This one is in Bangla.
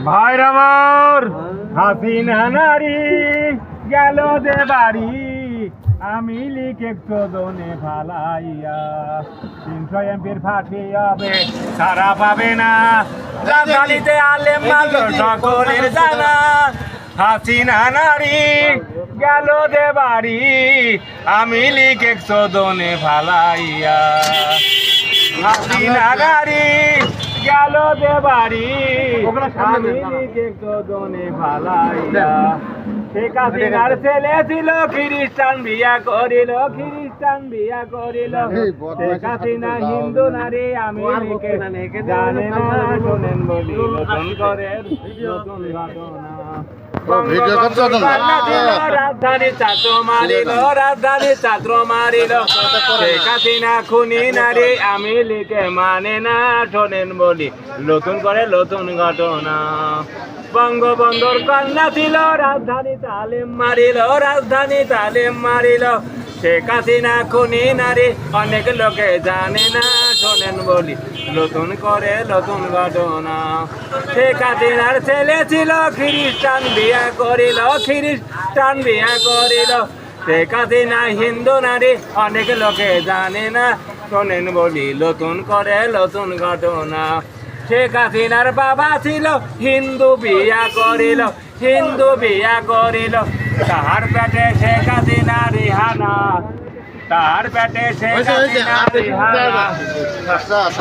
ভাইর আমার হাসিনা নারী গেল যে বাড়ি আমি লিখে চোদনে ফালাইয়া 300 এমপির ফাটি হবে সারা পাবে না রাজধানীতে আলেম মাত্র সকলের জানা হাসিনা নারী গেল যে বাড়ি আমি লিখে চোদনে ফালাইয়া হাসিনা নারী গেল যে বাড়ি আমি লিখে চোদনে ফালাইয়া শেখ হাসিনার ছেলে ছিল খ্রিস্টান বিয়া করিল শেখ হাসিনা হিন্দু নারী আমি লিখে জানে না শোনেন বলি নতুন করে নতুন ঘটনা রাজধানী ছাত্র মারিল শেখ হাসিনা খুনি নারী আমি লিখে মানে না শোনেন বলি নতুন করে নতুন ঘটনা বঙ্গবন্ধুর কন্যা ছিল রাজধানী তালেম মারিল শেখ হাসিনা খুনি নারী অনেক লোকে জানে না শোনেন বলি নতুন করে নতুন ঘটনা শেখ হাসিনার ছেলে ছিল খ্রিস্টান বিয়া করিল শেখ হাসিনা হিন্দু নারী অনেক লোকে জানে না শোনেন বলি নতুন করে নতুন ঘটনা শেখ হাসিনার বাবা ছিল হিন্দু বিয়া করিল তাহার পেটে শেখ হাসিনা রিহানা